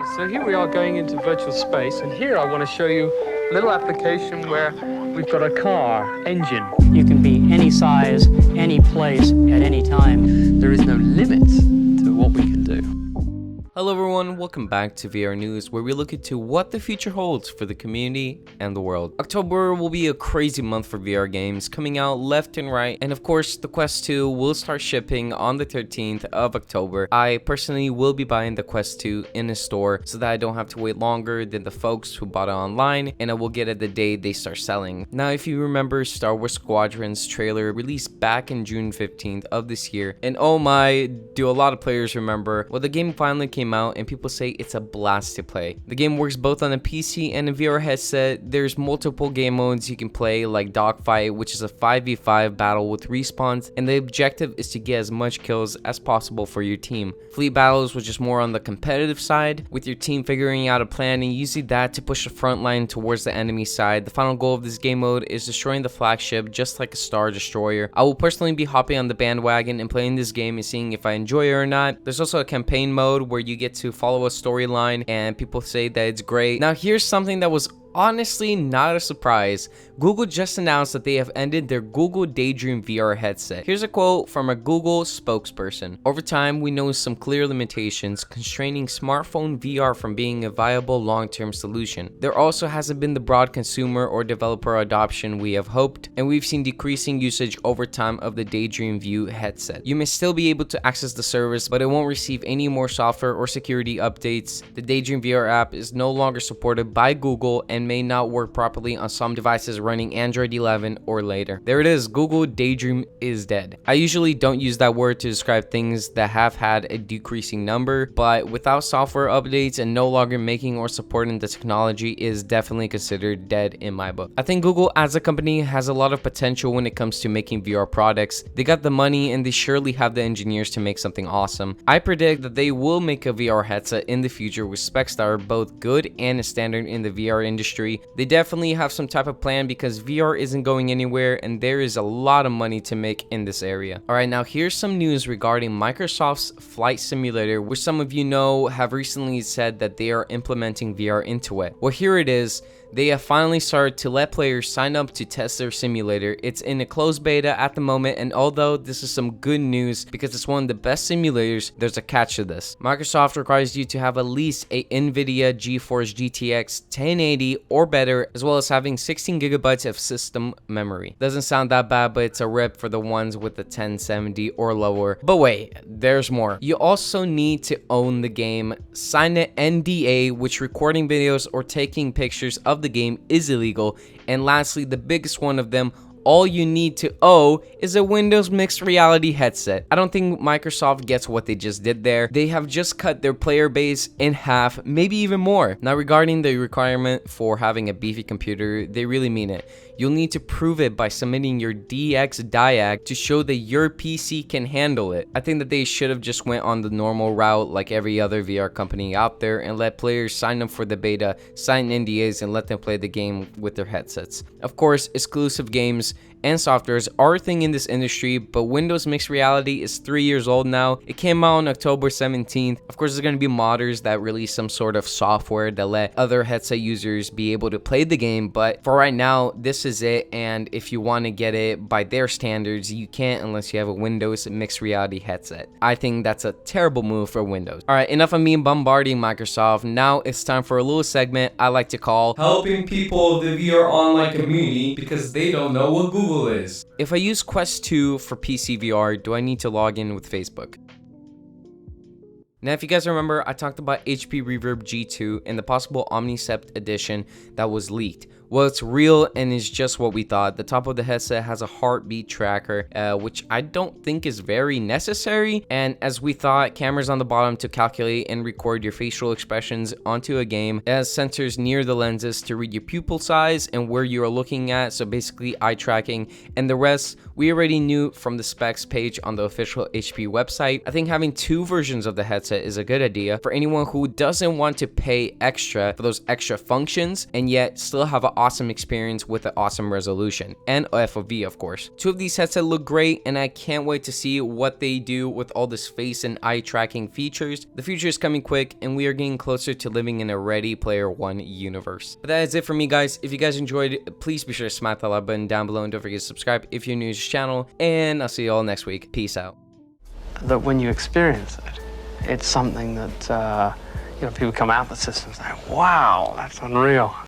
So here we are going into virtual space, and here I want to show you a little application where we've got a car engine. You can be any size, any place, at any time. There is no limit to what we can do. Hello everyone, welcome back to VR News, where we look into what the future holds for the community and the world. October will be a crazy month for VR games, coming out left and right, and of course the Quest 2 will start shipping on the 13th of October. I personally will be buying the Quest 2 in a store so that I don't have to wait longer than the folks who bought it online, and I will get it the day they start selling. Now, if you remember Star Wars SquadRons trailer released back in June 15th of this year, and oh my, do a lot of players remember, well, the game finally came out and people say it's a blast to play. The game works both on a PC and a VR headset. There's multiple game modes you can play, like Dogfight, which is a 5v5 battle with respawns, and the objective is to get as much kills as possible for your team. Fleet battles, which is more on the competitive side, with your team figuring out a plan and using that to push the front line towards the enemy side. The final goal of this game mode is destroying the flagship just like a Star Destroyer. I will personally be hopping on the bandwagon and playing this game and seeing if I enjoy it or not. There's also a campaign mode where you get to follow a storyline and people say that it's great. Now here's something that was honestly not a surprise. Google just announced that they have ended their Google Daydream VR headset. Here's a quote from a Google spokesperson. Over time, we noticed some clear limitations constraining smartphone VR from being a viable long-term solution. There also hasn't been the broad consumer or developer adoption we have hoped, and we've seen decreasing usage over time of the Daydream View headset. You may still be able to access the service, but it won't receive any more software or security updates. The Daydream VR app is no longer supported by Google and may not work properly on some devices running Android 11 or later. There it is, Google Daydream is dead. I usually don't use that word to describe things that have had a decreasing number, but without software updates and no longer making or supporting the technology is definitely considered dead in my book. I think Google as a company has a lot of potential when it comes to making VR products. They got the money and they surely have the engineers to make something awesome. I predict that they will make a VR headset in the future with specs that are both good and a standard in the VR industry. They definitely have some type of plan because VR isn't going anywhere and there is a lot of money to make in this area. Alright, now here's some news regarding Microsoft's Flight Simulator, which some of you know have recently said that they are implementing VR into it. Well, here it is. They have finally started to let players sign up to test their simulator. It's in a closed beta at the moment, and although this is some good news because it's one of the best simulators, there's a catch to this. Microsoft requires you to have at least a NVIDIA GeForce GTX 1080 or better, as well as having 16 gigabytes of system memory. Doesn't sound that bad, but it's a rip for the ones with the 1070 or lower. But wait, there's more. You also need to own the game, sign an NDA, which recording videos or taking pictures of the game is illegal, and lastly, the biggest one of them, all you need to own is a Windows mixed reality headset. I don't think Microsoft gets what they just did there. They have just cut their player base in half, maybe even more. Now, regarding the requirement for having a beefy computer, they really mean it. You'll need to prove it by submitting your DX diag to show that your PC can handle it. I think that they should have just went on the normal route like every other VR company out there and let players sign up for the beta, sign NDAs, and let them play the game with their headsets. Of course, exclusive games and softwares are a thing in this industry, but Windows Mixed Reality is 3 years old now. It came out on October 17th. Of course, there's going to be modders that release some sort of software that let other headset users be able to play the game, but for right now, this is it, and if you want to get it by their standards, you can't unless you have a Windows Mixed Reality headset. I think that's a terrible move for Windows. Alright, enough of me bombarding Microsoft. Now it's time for a little segment I like to call Helping People of the VR Online Community because they don't know what Google is. If I use Quest 2 for PC VR, do I need to log in with Facebook? Now, if you guys remember, I talked about HP Reverb G2 and the possible Omnicept edition that was leaked. Well, it's real and is just what we thought. The top of the headset has a heartbeat tracker, which I don't think is very necessary. And as we thought, cameras on the bottom to calculate and record your facial expressions onto a game. It has sensors near the lenses to read your pupil size and where you are looking at, so basically eye tracking. And the rest, we already knew from the specs page on the official HP website. I think having two versions of the headset is a good idea for anyone who doesn't want to pay extra for those extra functions and yet still have an awesome experience with an awesome resolution, and FOV of course. Two of these headsets look great, and I can't wait to see what they do with all this face and eye tracking features. The future is coming quick, and we are getting closer to living in a Ready Player One universe. But that is it for me, guys. If you guys enjoyed, please be sure to smack that like button down below, and don't forget to subscribe if you're new to this channel, and I'll see you all next week. Peace out. That when you experience it, it's something that, people come out of the system and say, wow, that's unreal.